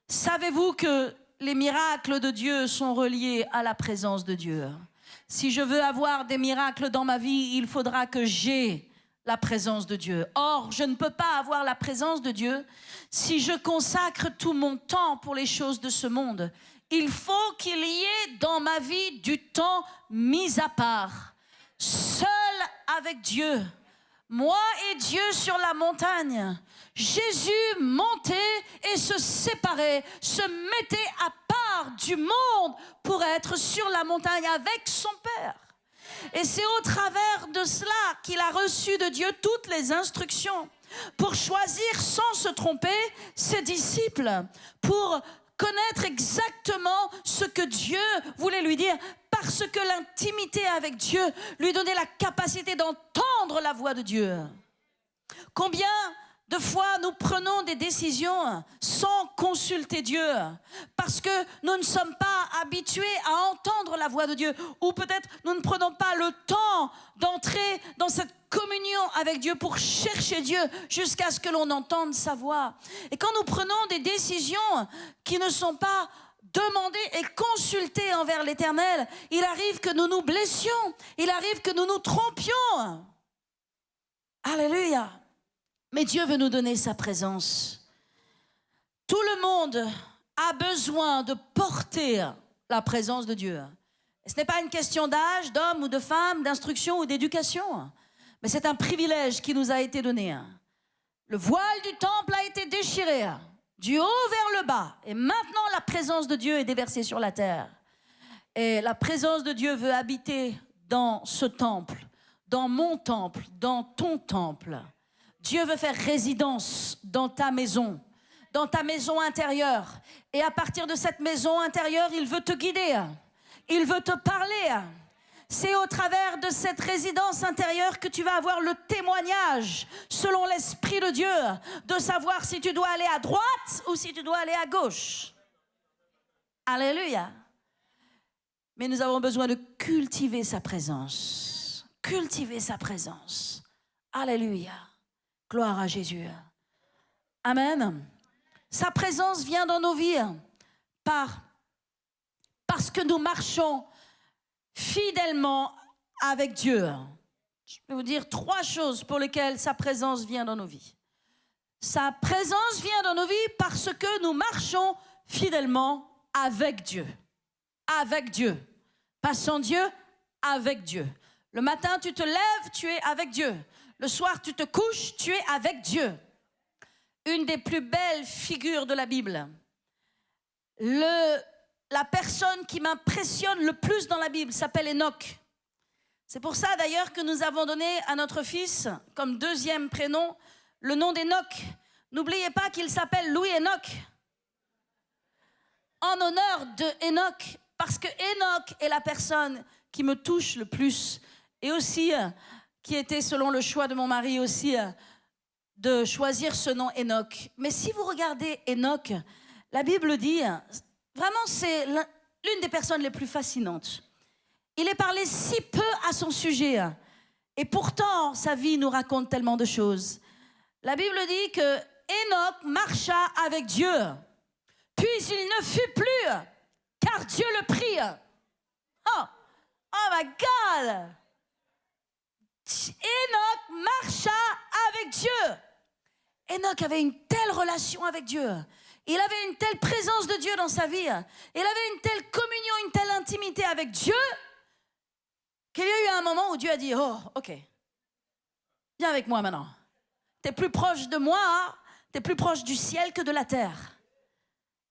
Savez-vous que les miracles de Dieu sont reliés à la présence de Dieu? Si je veux avoir des miracles dans ma vie, il faudra que j'aie la présence de Dieu. Or, je ne peux pas avoir la présence de Dieu si je consacre tout mon temps pour les choses de ce monde. Il faut qu'il y ait dans ma vie du temps mis à part, seul avec Dieu. Moi et Dieu sur la montagne. Jésus montait et se séparait, se mettait à part du monde pour être sur la montagne avec son Père. Et c'est au travers de cela qu'il a reçu de Dieu toutes les instructions pour choisir sans se tromper ses disciples, pour connaître exactement ce que Dieu voulait lui dire, parce que l'intimité avec Dieu lui donnait la capacité d'entendre la voix de Dieu. Combien de fois nous prenons des décisions sans consulter Dieu parce que nous ne sommes pas habitués à entendre la voix de Dieu, ou peut-être nous ne prenons pas le temps d'entrer dans cette communion avec Dieu pour chercher Dieu jusqu'à ce que l'on entende sa voix. Et quand nous prenons des décisions qui ne sont pas demandées et consultées envers l'Éternel, il arrive que nous nous blessions, il arrive que nous nous trompions. Alléluia. Mais Dieu veut nous donner sa présence. Tout le monde a besoin de porter la présence de Dieu. Et ce n'est pas une question d'âge, d'homme ou de femme, d'instruction ou d'éducation, mais c'est un privilège qui nous a été donné. Le voile du temple a été déchiré, du haut vers le bas, et maintenant la présence de Dieu est déversée sur la terre. Et la présence de Dieu veut habiter dans ce temple, dans mon temple, dans ton temple. Dieu veut faire résidence dans ta maison intérieure. Et à partir de cette maison intérieure, il veut te guider. Il veut te parler. C'est au travers de cette résidence intérieure que tu vas avoir le témoignage, selon l'Esprit de Dieu, de savoir si tu dois aller à droite ou si tu dois aller à gauche. Alléluia. Mais nous avons besoin de cultiver sa présence. Cultiver sa présence. Alléluia. Gloire à Jésus. Amen. Sa présence vient dans nos vies parce que nous marchons fidèlement avec Dieu. Je vais vous dire 3 choses pour lesquelles sa présence vient dans nos vies. Sa présence vient dans nos vies parce que nous marchons fidèlement avec Dieu. Avec Dieu. Pas sans Dieu, avec Dieu. Le matin, tu te lèves, tu es avec Dieu. Le soir, tu te couches, tu es avec Dieu. Une des plus belles figures de la Bible. La personne qui m'impressionne le plus dans la Bible s'appelle Enoch. C'est pour ça d'ailleurs que nous avons donné à notre fils, comme 2e prénom, le nom d'Enoch. N'oubliez pas qu'il s'appelle Louis Enoch. En honneur de Enoch, parce que Enoch est la personne qui me touche le plus. Et aussi, qui était selon le choix de mon mari aussi, de choisir ce nom Enoch. Mais si vous regardez Enoch, la Bible dit, vraiment c'est l'une des personnes les plus fascinantes. Il est parlé si peu à son sujet, et pourtant sa vie nous raconte tellement de choses. La Bible dit que Enoch marcha avec Dieu, puis il ne fut plus, car Dieu le prit. Oh my God! Enoch marcha avec Dieu. Enoch avait une telle relation avec Dieu. Il avait une telle présence de Dieu dans sa vie. Il avait une telle communion, une telle intimité avec Dieu qu'il y a eu un moment où Dieu a dit « Oh, ok, viens avec moi maintenant. T'es plus proche de moi, t'es plus proche du ciel que de la terre. »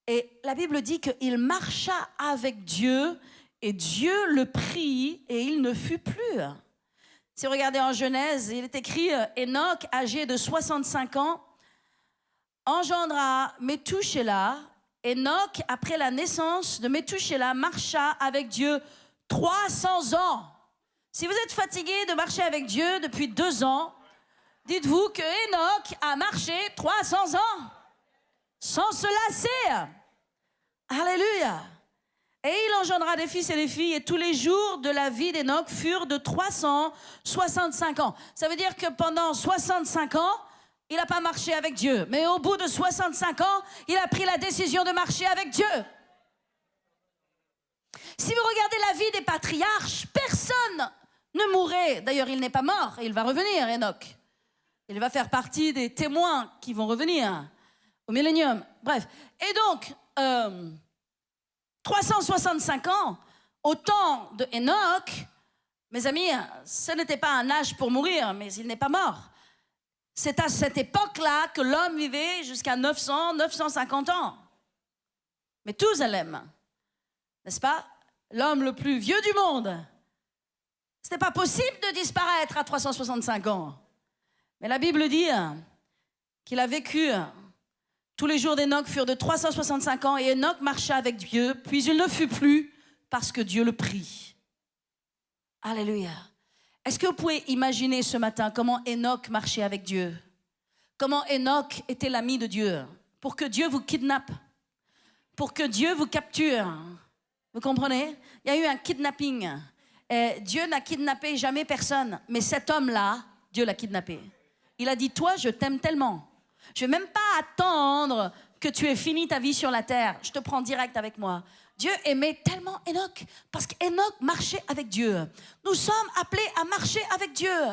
Et la Bible dit qu'il marcha avec Dieu et Dieu le prit et il ne fut plus. Si vous regardez en Genèse, il est écrit « Enoch, âgé de 65 ans, engendra Methushélah. Enoch, après la naissance de Methushélah, marcha avec Dieu 300 ans. » Si vous êtes fatigué de marcher avec Dieu depuis 2 ans, dites-vous que Enoch a marché 300 ans sans se lasser. Alléluia. Et il engendra des fils et des filles, et tous les jours de la vie d'Enoch furent de 365 ans. Ça veut dire que pendant 65 ans, il n'a pas marché avec Dieu. Mais au bout de 65 ans, il a pris la décision de marcher avec Dieu. Si vous regardez la vie des patriarches, personne ne mourrait. D'ailleurs, il n'est pas mort, il va revenir, Enoch. Il va faire partie des témoins qui vont revenir au millénium. Bref. Et donc, 365 ans, au temps de Enoch, mes amis, ce n'était pas un âge pour mourir, mais il n'est pas mort. C'est à cette époque-là que l'homme vivait jusqu'à 900, 950 ans. Mais Mathusalem, n'est-ce pas? L'homme le plus vieux du monde. Ce n'est pas possible de disparaître à 365 ans. Mais la Bible dit qu'il a vécu, tous les jours d'Enoch furent de 365 ans, et Enoch marcha avec Dieu, puis il ne fut plus parce que Dieu le prit. Alléluia. Est-ce que vous pouvez imaginer ce matin comment Enoch marchait avec Dieu? Comment Enoch était l'ami de Dieu? Pour que Dieu vous kidnappe, pour que Dieu vous capture. Vous comprenez? Il y a eu un kidnapping. Et Dieu n'a kidnappé jamais personne. Mais cet homme-là, Dieu l'a kidnappé. Il a dit, toi, je t'aime tellement. Je ne vais même pas attendre que tu aies fini ta vie sur la terre. Je te prends direct avec moi. Dieu aimait tellement Enoch parce qu'Enoch marchait avec Dieu. Nous sommes appelés à marcher avec Dieu.